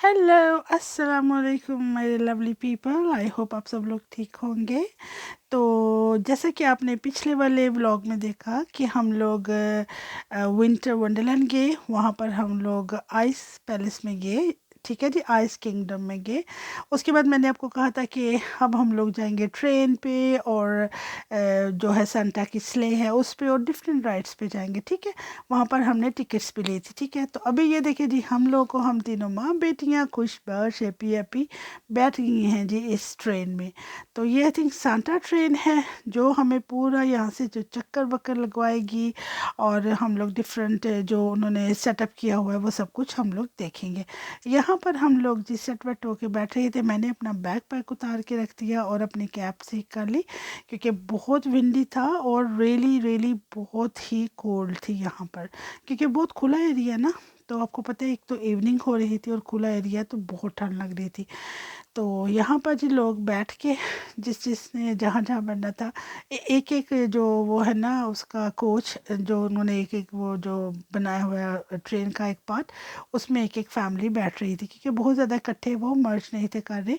Hello, अस्सलाम वालेकुम मेरे लवली पीपल। आई होप आप सब लोग ठीक होंगे। तो जैसा कि आपने पिछले वाले व्लॉग में देखा कि हम लोग विंटर वंडरलैंड गए, वहाँ पर हम लोग आइस पैलेस में गए। ठीक है जी, आइस किंगडम में गए। उसके बाद मैंने आपको कहा था कि अब हम लोग जाएंगे ट्रेन पे और जो है सांता की स्ले है उस पे और डिफरेंट राइड्स पे जाएंगे। ठीक है, वहाँ पर हमने टिकट्स भी ली थी। ठीक है, तो अभी ये देखिए जी, हम लोग को हम तीनों माँ बेटियाँ खुश बाश हैप्पी हैप्पी बैठ गई हैं जी इस ट्रेन में। तो ये आई थिंक सांता ट्रेन है जो हमें पूरा यहाँ से जो चक्कर वक्कर लगवाएगी और हम लोग डिफरेंट जो उन्होंने सेटअप किया हुआ है वो सब कुछ हम लोग देखेंगे। यहाँ पर हम लोग जिस सेट वेट होके बैठ रहे थे, मैंने अपना बैग पैक उतार के रख दिया और अपनी कैप से कर ली क्योंकि बहुत विंडी था और रियली रियली बहुत ही कोल्ड थी यहाँ पर, क्योंकि बहुत खुला एरिया ना। तो आपको पता है, एक तो इवनिंग हो रही थी और खुला एरिया तो बहुत ठंड लग रही थी। तो यहाँ पर जी लोग बैठ के जिस जिसने जहाँ जहाँ बैठना था, एक एक जो वो है ना उसका कोच जो उन्होंने एक एक वो जो बनाया हुआ है ट्रेन का एक पार्ट, उसमें एक एक फैमिली बैठ रही थी क्योंकि बहुत ज़्यादा इकट्ठे वो मर्ज नहीं थे कर रहे,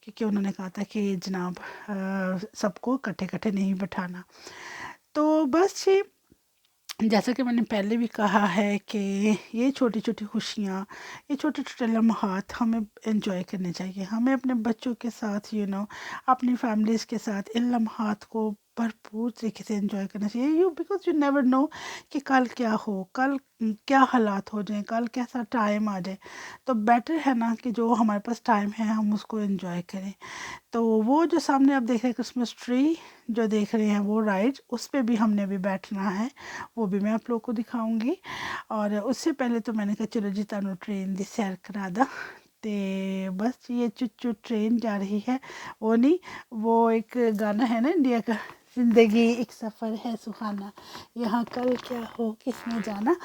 क्योंकि उन्होंने कहा था कि जनाब सबको इकट्ठे इकट्ठे नहीं बैठाना। तो बस जी, जैसा कि मैंने पहले भी कहा है कि ये छोटी छोटी खुशियाँ, ये छोटे छोटे लम्हात हमें एंजॉय करने चाहिए। हमें अपने बच्चों के साथ अपनी फैमिलीज़ के साथ इन लम्हात को भरपूर तरीके से एंजॉय करना चाहिए। बिकॉज़ यू नेवर नो कि कल क्या हो, कल क्या हालात हो जाएं, कल कैसा टाइम आ जाए। तो बेटर है ना कि जो हमारे पास टाइम है हम उसको एंजॉय करें। तो वो जो सामने आप देख रहे हैं क्रिसमस ट्री जो देख रहे हैं वो राइड, उस पे भी हमने भी बैठना है, वो भी मैं आप लोग को दिखाऊंगी। और उससे पहले तो मैंने कहा चलो जी तानू ट्रेन दी सैर करा दा। ते बस ये चुचू ट्रेन जा रही है, वो नहीं, वो एक गाना है ना इंडिया का, ज़िंदगी एक सफ़र है सुहाना, यहाँ कल क्या हो किसने जाना।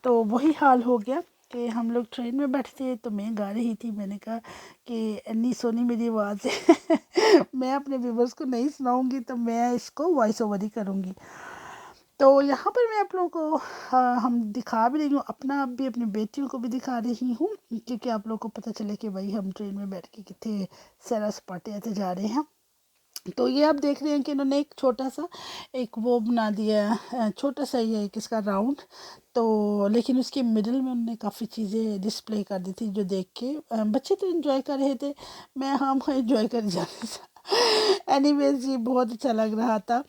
तो वही हाल हो गया कि हम लोग ट्रेन में बैठे थे तो मैं गा रही थी। मैंने कहा कि इतनी सोनी मेरी आवाज़ है मैं अपने व्यूवर्स को नहीं सुनाऊंगी तो मैं इसको वॉइस ओवर ही करूँगी। तो यहाँ पर मैं आप लोगों को हम दिखा भी रही हूँ अपना, आप भी अपनी बेटियों को भी दिखा रही हूँ क्योंकि आप लोगों को पता चले कि भाई हम ट्रेन में बैठ के कितने सैर सपाटे ऐसे जा रहे हैं। तो ये आप देख रहे हैं कि इन्होंने एक छोटा सा एक वो बना दिया है, छोटा सा ही है एक इसका राउंड। तो लेकिन उसके मिडल में उन्होंने काफ़ी चीज़ें डिस्प्ले कर दी थी जो देख के बच्चे तो एंजॉय कर रहे थे, मैं हम एंजॉय कर जा रहे थे एनीवेज ये बहुत अच्छा लग रहा था।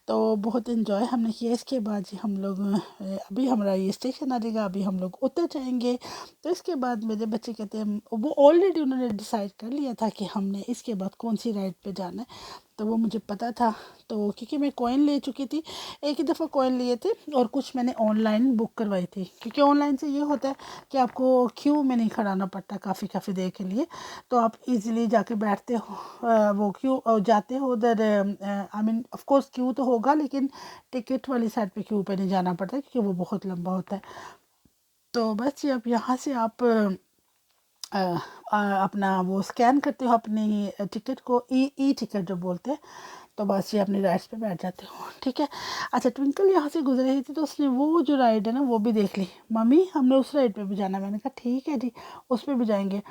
तो बहुत इन्जॉय हमने किया। इसके बाद जी हम लोग अभी हमारा ये स्टेशन आ जाएगा, अभी हम लोग उतर जाएंगे। तो इसके बाद मेरे बच्चे कहते हैं, वो ऑलरेडी उन्होंने डिसाइड कर लिया था कि हमने इसके बाद कौन सी राइड पे जाना है, तो वो मुझे पता था। तो क्योंकि मैं कॉइन ले चुकी थी, एक ही दफ़ा कॉइन लिए थे और कुछ मैंने ऑनलाइन बुक करवाई थी, क्योंकि ऑनलाइन से ये होता है कि आपको क्यू में नहीं खड़ाना पड़ता काफ़ी काफ़ी देर के लिए, तो आप इजीली जाके बैठते हो वो क्यू जाते हो उधर। I mean of course Q तो होगा लेकिन टिकट वाली साइड पे क्यू पे नहीं जाना पड़ता क्योंकि वो बहुत लंबा होता है। तो बस ये अब यहाँ से आप अ, अपना वो स्कैन करते हो अपनी टिकट को, ई ई टिकट जो बोलते हैं। तो बस ये अपनी राइड्स पे बैठ जाते हो। ठीक है, अच्छा ट्विंकल यहाँ से गुजर रही थी तो उसने वो जो राइड है ना वो भी देख ली, मम्मी हमने उस राइड पे भी जाना है। मैंने कहा ठीक है जी, उस पर भी जाएंगे।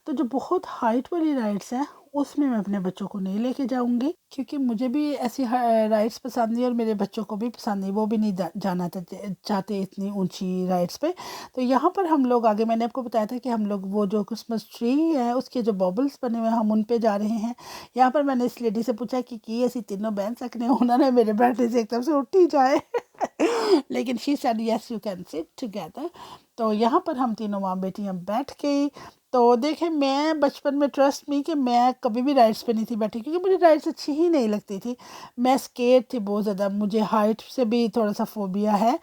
तो जो बहुत हाइट वाली राइड्स हैं उसमें मैं अपने बच्चों को नहीं लेके जाऊंगी, क्योंकि मुझे भी ऐसी राइड्स पसंद नहीं और मेरे बच्चों को भी पसंद नहीं, वो भी नहीं जाना चाहते इतनी ऊंची राइड्स पे। तो यहाँ पर हम लोग आगे, मैंने आपको बताया था कि हम लोग वो जो क्रिसमस ट्री है उसके जो बबल्स बने हुए हैं हम उन पे जा रहे हैं। यहाँ पर मैंने इस लेडी से पूछा कि ऐसी तीनों बहन सकने, उन्होंने मेरे बैठने से एकदम से उठ ही जाए लेकिन she said yes you can sit together. तो यहाँ पर हम तीनों माँ बेटियाँ बैठ गई। तो देखें, मैं बचपन में ट्रस्ट मी कि मैं कभी भी राइड्स पे नहीं थी बैठी, क्योंकि मुझे राइड्स अच्छी ही नहीं लगती थी। मैं स्केट थी बहुत ज़्यादा, मुझे हाइट से भी थोड़ा सा फोबिया है।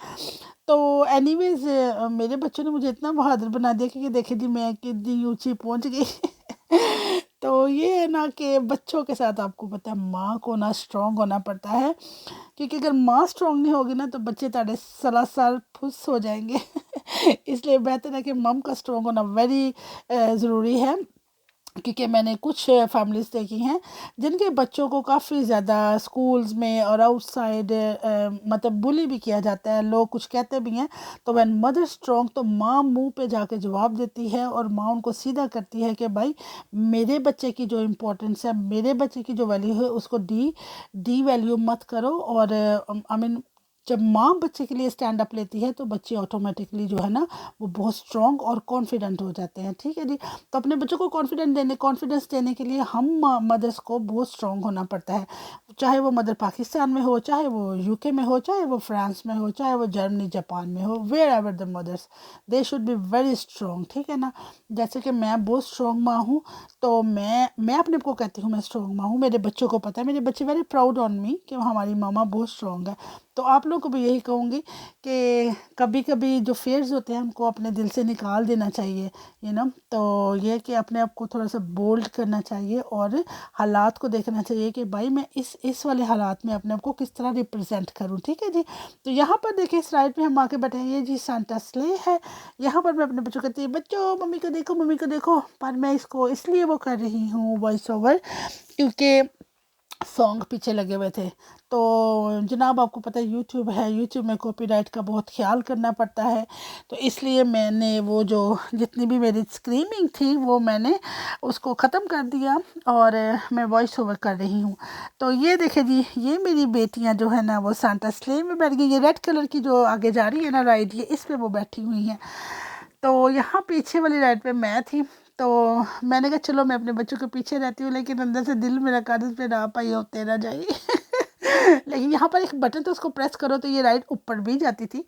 तो एनीवेज मेरे बच्चों ने मुझे इतना बहादुर बना दिया कि देखे जी मैं कितनी ऊंची पहुंच गई तो ये है ना कि बच्चों के साथ आपको पता है माँ को ना स्ट्रॉन्ग होना पड़ता है, क्योंकि अगर माँ स्ट्रॉन्ग नहीं होगी ना तो बच्चे ताड़े सलासर फुस हो जाएंगे इसलिए बेहतर है कि मम का स्ट्रॉन्ग होना वेरी ज़रूरी है। کیونکہ میں نے کچھ فیملیز دیکھی ہیں جن کے بچوں کو کافی زیادہ اسکولز میں اور آؤٹ سائڈ مطلب بلی بھی کیا جاتا ہے، لوگ کچھ کہتے بھی ہیں، تو وین مدر اسٹرانگ تو ماں منہ پہ جا کے جواب دیتی ہے اور ماں ان کو سیدھا کرتی ہے کہ بھائی میرے بچے کی جو امپورٹنس ہے، میرے بچے کی جو ویلیو ہے اس کو ڈی ویلیو مت کرو، اور آئی مین جب ماں بچے کے لیے اسٹینڈ اپ لیتی ہے تو بچے آٹومیٹکلی جو ہے نا وہ بہت اسٹرانگ اور کانفیڈنٹ ہو جاتے ہیں، ٹھیک ہے جی۔ تو اپنے بچوں کو کانفیڈنس دینے کے لیے ہم مدرس کو بہت اسٹرانگ ہونا پڑتا ہے، چاہے وہ مدر پاکستان میں ہو، چاہے وہ یو کے میں ہو، چاہے وہ فرانس میں ہو، چاہے وہ جرمنی جاپان میں ہو، where ever the mothers they should be very strong, ٹھیک ہے نا۔ جیسے کہ میں بہت اسٹرانگ ماں ہوں، تو میں اپنے کو کہتی ہوں میں اسٹرانگ ماں ہوں، میرے بچوں کو پتہ ہے، میرے بچے ویری پراؤڈ آن می کہ ہماری ماما بہت اسٹرانگ ہے۔ تو آپ لوگوں کو بھی یہی کہوں گی کہ کبھی کبھی جو فیئرز ہوتے ہیں ان کو اپنے دل سے نکال دینا چاہیے، تو یہ کہ اپنے آپ کو تھوڑا سا بولڈ کرنا چاہیے اور حالات کو دیکھنا چاہیے کہ بھائی میں اس والے حالات میں اپنے آپ کو کس طرح ریپرزینٹ کروں، ٹھیک ہے جی۔ تو یہاں پر دیکھیں اس رائٹ پہ ہم آ کے بیٹھے ہیں، یہ جی سانتا سلے ہے، یہاں پر میں اپنے بچوں کو کہتی ہوں بچوں ممی کو دیکھو، ممی کو دیکھو، پر میں اس کو اس لیے وہ کر رہی ہوں وائس اوور کیونکہ سانگ پیچھے لگے ہوئے تھے، تو جناب آپ کو پتہ ہے یوٹیوب ہے، یوٹیوب میں کاپی رائٹ کا بہت خیال کرنا پڑتا ہے، تو اس لیے میں نے وہ جو جتنی بھی میری اسکریمنگ تھی وہ میں نے اس کو ختم کر دیا اور میں وائس اوور کر رہی ہوں۔ تو یہ دیکھیں جی، یہ میری بیٹیاں جو ہے نا وہ سانتا سلے میں بیٹھ گئی، یہ ریڈ کلر کی جو آگے جا رہی ہے نا رائڈ، یہ اس پہ وہ بیٹھی ہوئی ہیں، تو یہاں پیچھے والی رائڈ پہ میں تھی، تو میں نے کہا چلو میں اپنے بچوں کے پیچھے رہتی ہوں، لیکن اندر سے دل میرا کاغذ پہ نہ پائی ہو تیرا جائیے لیکن یہاں پر ایک بٹن تو اس کو پریس کرو تو یہ رائڈ اوپر بھی جاتی تھی،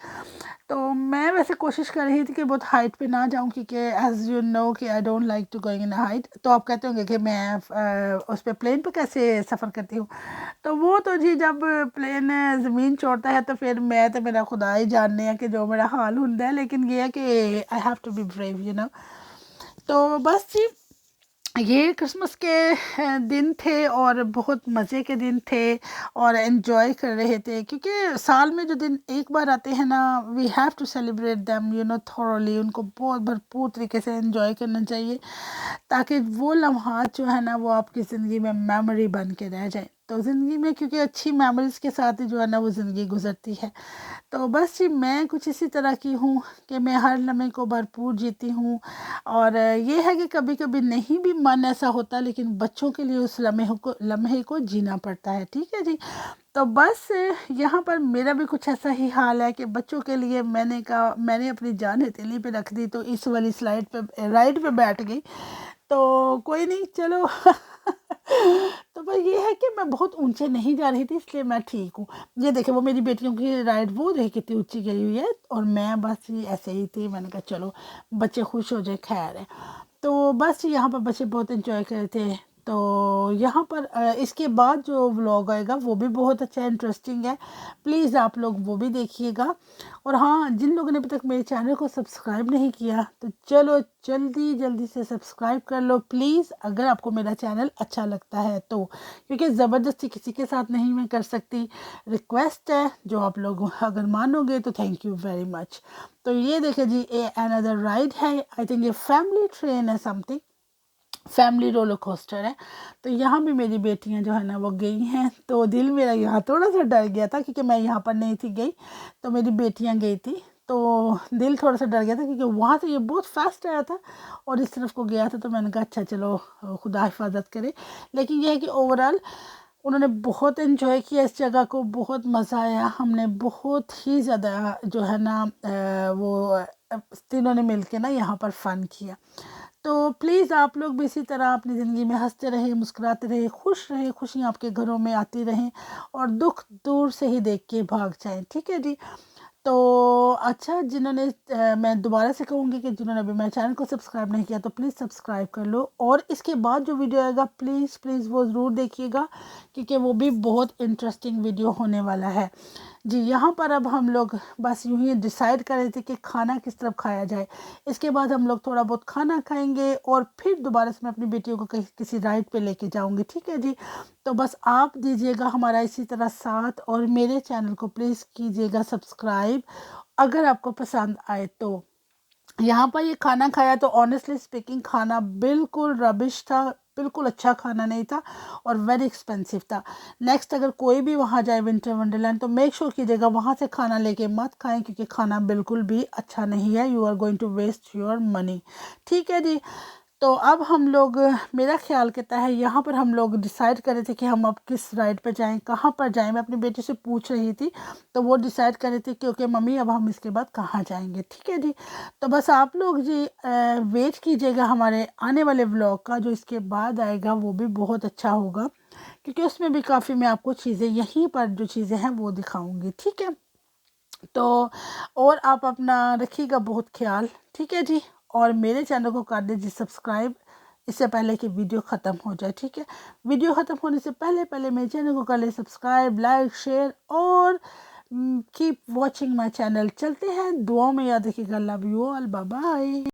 تو میں ویسے کوشش کر رہی تھی کہ بہت ہائٹ پہ نہ جاؤں، کیونکہ ایز یو نو کہ I don't like to going in height, تو آپ کہتے ہوں گے کہ میں اس پہ پلین پہ کیسے سفر کرتی ہوں، تو وہ تو جی جب پلین زمین چھوڑتا ہے تو پھر میں تو میرا خدا ہی جاننے ہیں کہ جو میرا حال ہوندا ہے، لیکن یہ ہے کہ I have to be brave تو بس جی یہ کرسمس کے دن تھے اور بہت مزے کے دن تھے اور انجوائے کر رہے تھے، کیونکہ سال میں جو دن ایک بار آتے ہیں نا we have to celebrate them thoroughly, ان کو بہت بھرپور طریقے سے انجوائے کرنا چاہیے تاکہ وہ لمحات جو ہے نا وہ آپ کی زندگی میں میموری بن کے رہ جائے، تو زندگی میں کیونکہ اچھی میموریز کے ساتھ ہی جو ہے نا وہ زندگی گزرتی ہے، تو بس جی میں کچھ اسی طرح کی ہوں کہ میں ہر لمحے کو بھرپور جیتی ہوں، اور یہ ہے کہ کبھی کبھی نہیں بھی من ایسا ہوتا لیکن بچوں کے لیے اس لمحے کو جینا پڑتا ہے، ٹھیک ہے جی۔ تو بس یہاں پر میرا بھی کچھ ایسا ہی حال ہے کہ بچوں کے لیے میں نے کہا میں نے اپنی جان ہتھیلی پہ رکھ دی، تو اس والی سلائڈ پہ رائڈ پہ بیٹھ گئی، تو کوئی نہیں چلو تو بس یہ ہے کہ میں بہت اونچے نہیں جا رہی تھی اس لیے میں ٹھیک ہوں۔ یہ دیکھیں وہ میری بیٹیوں کی رائڈ وہ دیکھ کتنی اونچی گئی ہوئی ہے اور میں بس ایسے ہی تھی، میں نے کہا چلو بچے خوش ہو جائے خیر ہے، تو بس یہاں پر بچے بہت انجوائے کر رہے تھے، تو یہاں پر اس کے بعد جو ولاگ آئے گا وہ بھی بہت اچھا انٹرسٹنگ ہے، پلیز آپ لوگ وہ بھی دیکھیے گا، اور ہاں جن لوگوں نے ابھی تک میرے چینل کو سبسکرائب نہیں کیا تو چلو جلدی سے سبسکرائب کر لو پلیز، اگر آپ کو میرا چینل اچھا لگتا ہے تو، کیونکہ زبردستی کسی کے ساتھ نہیں میں کر سکتی، ریکویسٹ ہے جو آپ لوگ اگر مانو گے تو تھینک یو ویری مچ۔ تو یہ دیکھیں جی اندر رائڈ ہے، آئی تھنک یہ فیملی ٹرین ہے، something family roller coaster ہے، تو یہاں بھی میری بیٹیاں جو ہے نا وہ گئی ہیں، تو دل میرا یہاں تھوڑا سا ڈر گیا تھا کیونکہ میں یہاں پر نہیں تھی گئی، تو میری بیٹیاں گئی تھی، تو دل تھوڑا سا ڈر گیا تھا کیونکہ وہاں سے یہ بہت فاسٹ آیا تھا اور اس طرف کو گیا تھا، تو میں نے کہا اچھا چلو خدا حفاظت کرے، لیکن یہ ہے کہ اوورآل انہوں نے بہت انجوائے کیا اس جگہ کو، بہت مزہ آیا، ہم نے بہت ہی زیادہ جو ہے نا وہ تینوں نے مل کے نا یہاں پر فن کیا، تو پلیز آپ لوگ بھی اسی طرح اپنی زندگی میں ہنستے رہیں، مسکراتے رہیں، خوش رہیں، خوشیاں آپ کے گھروں میں آتی رہیں اور دکھ دور سے ہی دیکھ کے بھاگ جائیں، ٹھیک ہے جی۔ تو اچھا جنہوں نے میں دوبارہ سے کہوں گی کہ جنہوں نے ابھی میرے چینل کو سبسکرائب نہیں کیا تو پلیز سبسکرائب کر لو، اور اس کے بعد جو ویڈیو آئے گا پلیز وہ ضرور دیکھیے گا کیونکہ وہ بھی بہت انٹرسٹنگ ویڈیو ہونے والا ہے جی۔ یہاں پر اب ہم لوگ بس یوں ہی ڈیسائیڈ کر رہے تھے کہ کھانا کس طرف کھایا جائے، اس کے بعد ہم لوگ تھوڑا بہت کھانا کھائیں گے اور پھر دوبارہ سے میں اپنی بیٹیوں کو کسی رائڈ پہ لے کے جاؤں گی، ٹھیک ہے جی۔ تو بس آپ دیجیے گا ہمارا اسی طرح ساتھ اور میرے چینل کو پلیز کیجیے گا سبسکرائب اگر آپ کو پسند آئے تو، यहाँ पर ये खाना खाया तो ऑनेस्टली स्पीकिंग खाना बिल्कुल रबिश था, बिल्कुल अच्छा खाना नहीं था और वेरी एक्सपेंसिव था। नेक्स्ट अगर कोई भी वहाँ जाए विंटर वंडरलैंड तो मेक श्योर कीजिएगा वहाँ से खाना लेके मत खाएं, क्योंकि खाना बिल्कुल भी अच्छा नहीं है। You are going to waste your money. ठीक है जी। तो अब हम लोग, मेरा ख्याल कहता है यहाँ पर हम लोग डिसाइड कर रहे थे कि हम अब किस राइड पर जाएं, कहाँ पर जाएं। मैं अपनी बेटी से पूछ रही थी तो वो डिसाइड कर रही थी कि ओके मम्मी अब हम इसके बाद कहाँ जाएंगे। ठीक है जी। तो बस आप लोग जी वेट कीजिएगा हमारे आने वाले व्लॉग का, जो इसके बाद आएगा वो भी बहुत अच्छा होगा, क्योंकि उसमें भी काफ़ी मैं आपको चीज़ें यहीं पर जो चीज़ें हैं वो दिखाऊंगी। ठीक है। तो और आप अपना रखिएगा बहुत ख्याल। ठीक है जी। और मेरे चैनल को कर दीजिए सब्सक्राइब इससे पहले कि वीडियो ख़त्म हो जाए। ठीक है। वीडियो ख़त्म होने से पहले पहले मेरे चैनल को कर ले सब्सक्राइब, लाइक, शेयर और कीप वॉचिंग माय चैनल। चलते हैं, दुआओं में याद रखिएगा। Love you all, bye bye.